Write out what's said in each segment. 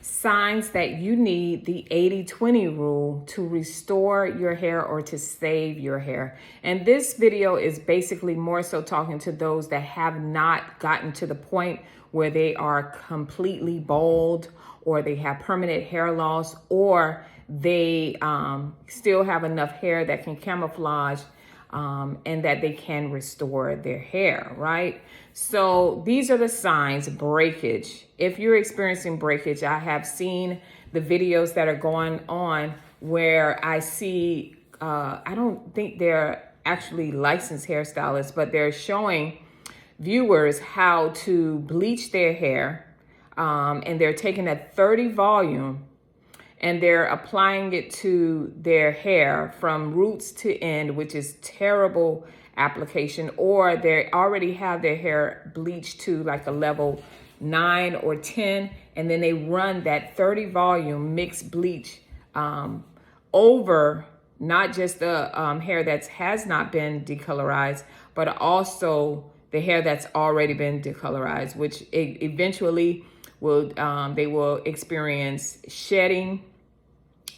signs that you need the 80-20 rule to restore your hair or to save your hair. And this video is basically more so talking to those that have not gotten to the point where they are completely bald, or they have permanent hair loss, or they still have enough hair that can camouflage and that they can restore their hair, right? So these are the signs. Breakage. If you're experiencing breakage, I have seen the videos that are going on where I see, I don't think they're actually licensed hairstylists, but they're showing viewers how to bleach their hair, and they're taking a 30 volume and they're applying it to their hair from roots to end, which is terrible application. Or they already have their hair bleached to like a level 9 or 10, and then they run that 30 volume mixed bleach over not just the hair that has not been decolorized, but also the hair that's already been decolorized, which eventually will they will experience shedding.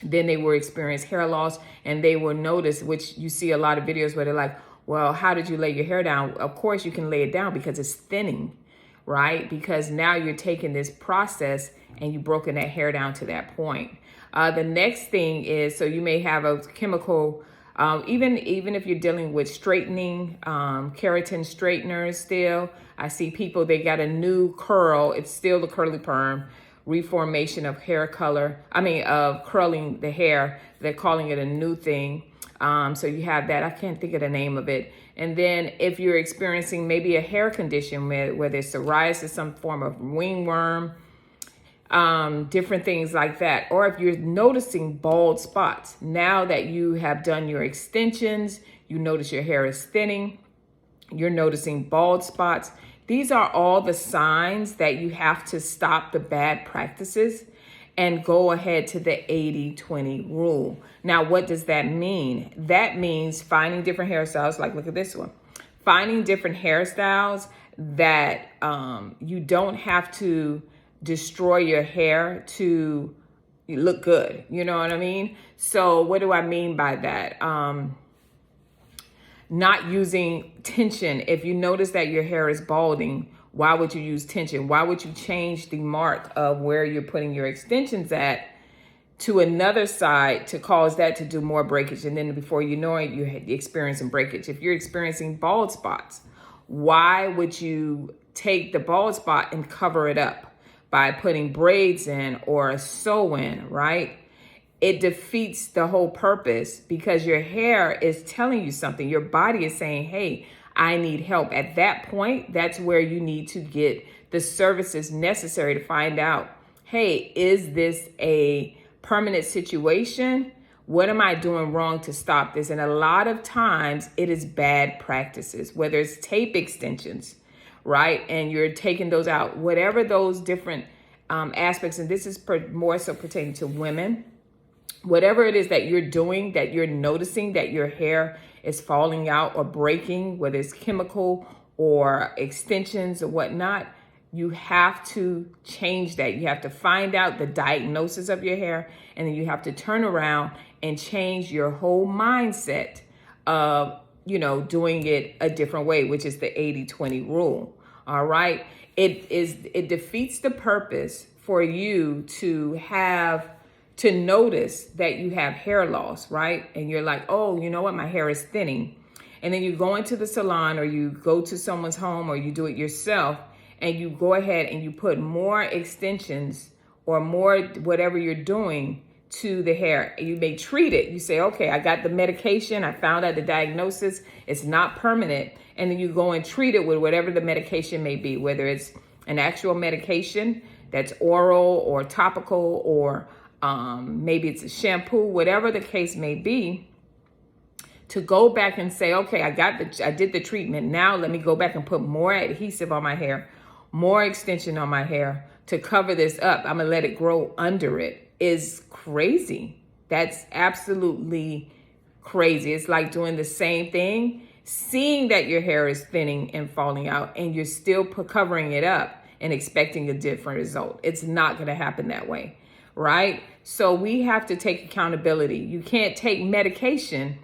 Then they will experience hair loss, and they will notice, which you see a lot of videos where they're like, well, how did you lay your hair down? Of course you can lay it down because it's thinning, right? Because now you're taking this process and you've broken that hair down to that point. The next thing is, so you may have a chemical, even if you're dealing with straightening, keratin straighteners still. I see people, they got a new curl. It's still the curly perm, reformation of hair color. Of curling the hair. They're calling it a new thing. So you have that. I can't think of the name of it. And then if you're experiencing maybe a hair condition where there's psoriasis, some form of ringworm, different things like that. Or if you're noticing bald spots, now that you have done your extensions, you notice your hair is thinning, you're noticing bald spots. These are all the signs that you have to stop the bad practices and go ahead to the 80-20 rule. Now, what does that mean? That means finding different hairstyles, like look at this one. Finding different hairstyles that you don't have to destroy your hair to look good. You know what I mean? So what do I mean by that? Not using tension. If you notice that your hair is balding, why would you use tension? Why would you change the mark of where you're putting your extensions at to another side to cause that to do more breakage? And then before you know it, you're experiencing breakage. If you're experiencing bald spots, why would you take the bald spot and cover it up by putting braids in or a sew in, right? It defeats the whole purpose, because your hair is telling you something. Your body is saying, hey, I need help. At that point, that's where you need to get the services necessary to find out, hey, is this a permanent situation? What am I doing wrong to stop this? And a lot of times it is bad practices, whether it's tape extensions, right? And you're taking those out, whatever those different aspects. And this is more so pertaining to women. Whatever it is that you're doing, that you're noticing that your hair is falling out or breaking, whether it's chemical or extensions or whatnot, you have to change that. You have to find out the diagnosis of your hair, and then you have to turn around and change your whole mindset of, doing it a different way, which is the 80-20 rule. All right. It defeats the purpose for you to notice that you have hair loss, right? And you're like, oh, you know what? My hair is thinning. And then you go into the salon, or you go to someone's home, or you do it yourself, and you go ahead and you put more extensions or more whatever you're doing to the hair. You may treat it. You say, okay, I got the medication. I found out the diagnosis. It's not permanent. And then you go and treat it with whatever the medication may be, whether it's an actual medication that's oral or topical, or maybe it's a shampoo, whatever the case may be, to go back and say, okay, I did the treatment. Now let me go back and put more adhesive on my hair, more extension on my hair to cover this up. I'm gonna let it grow under it. Is crazy. That's absolutely crazy. It's like doing the same thing, seeing that your hair is thinning and falling out, and you're still covering it up. and expecting a different result. It's not going to happen that way, right? So we have to take accountability. You can't take medication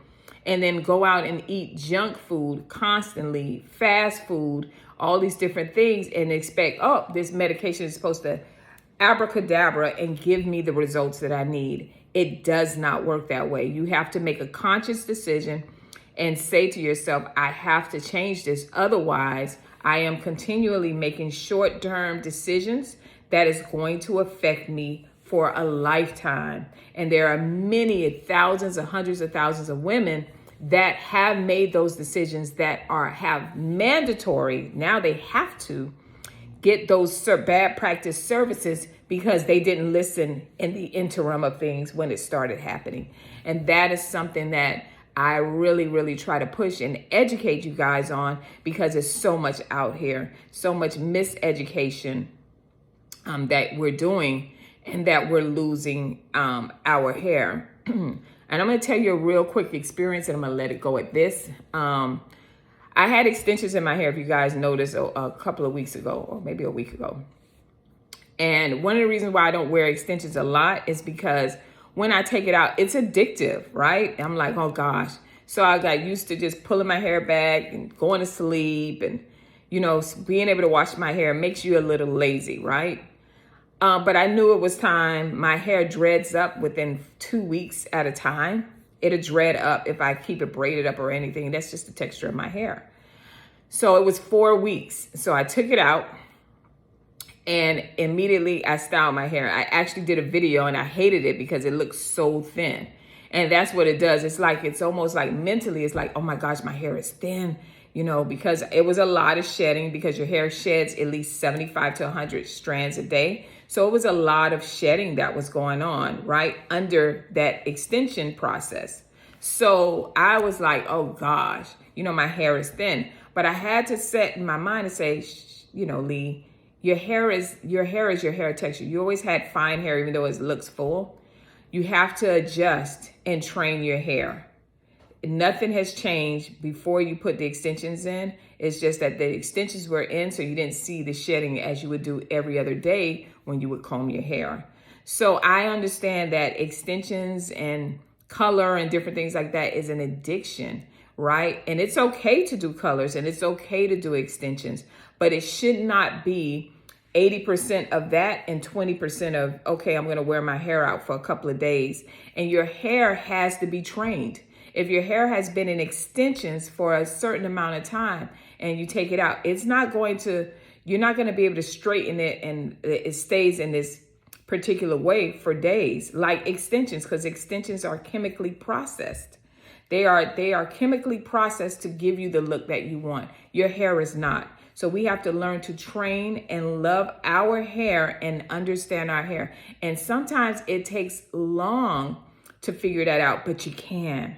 and then go out and eat junk food constantly, fast food, all these different things, and expect, oh, this medication is supposed to abracadabra and give me the results that I need. It does not work that way. You have to make a conscious decision and say to yourself, I have to change this. Otherwise, I am continually making short-term decisions that is going to affect me for a lifetime. And there are many thousands and hundreds of thousands of women that have made those decisions that have mandatory. Now they have to get those bad practice services because they didn't listen in the interim of things when it started happening. And that is something that I really, really try to push and educate you guys on, because there's so much out here, so much miseducation that we're doing, and that we're losing our hair. And I'm going to tell you a real quick experience, and I'm going to let it go at this. I had extensions in my hair, if you guys noticed, a couple of weeks ago, or maybe a week ago. And one of the reasons why I don't wear extensions a lot is because when I take it out, it's addictive, right? I'm like, oh gosh. So I got used to just pulling my hair back and going to sleep, and, you know, being able to wash my hair makes you a little lazy, right? But I knew it was time. My hair dreads up within 2 weeks at a time. It'll dread up if I keep it braided up or anything. That's just the texture of my hair. So it was 4 weeks. So I took it out, and immediately I styled my hair. I actually did a video, and I hated it because it looks so thin. And that's what it does. It's almost like mentally, it's like, oh my gosh, my hair is thin, you know, because it was a lot of shedding, because your hair sheds at least 75 to 100 strands a day. So it was a lot of shedding that was going on right under that extension process. So I was like, oh gosh, you know, my hair is thin. But I had to set in my mind and say, you know, Lee, your hair is your hair texture. You always had fine hair, even though it looks full. You have to adjust and train your hair. Nothing has changed before you put the extensions in. It's just that the extensions were in, so you didn't see the shedding as you would do every other day when you would comb your hair. So I understand that extensions and color and different things like that is an addiction, right? And it's okay to do colors, and it's okay to do extensions, but it should not be 80% of that and 20% of, okay, I'm going to wear my hair out for a couple of days. And your hair has to be trained. If your hair has been in extensions for a certain amount of time and you take it out, you're not going to be able to straighten it and it stays in this particular way for days, like extensions, because extensions are chemically processed. They are chemically processed to give you the look that you want. Your hair is not. So we have to learn to train and love our hair and understand our hair. And sometimes it takes long to figure that out, but you can.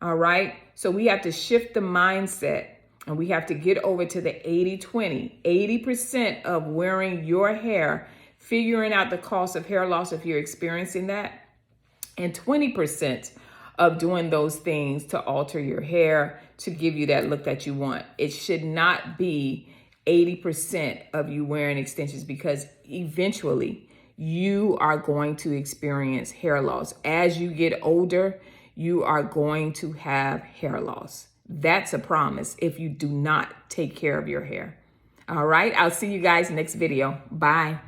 All right. So we have to shift the mindset, and we have to get over to the 80-20, 80% of wearing your hair, figuring out the cost of hair loss if you're experiencing that, and 20% of doing those things to alter your hair to give you that look that you want. It should not be 80% of you wearing extensions, because eventually you are going to experience hair loss. As you get older, you are going to have hair loss. That's a promise if you do not take care of your hair. All right, I'll see you guys next video. Bye.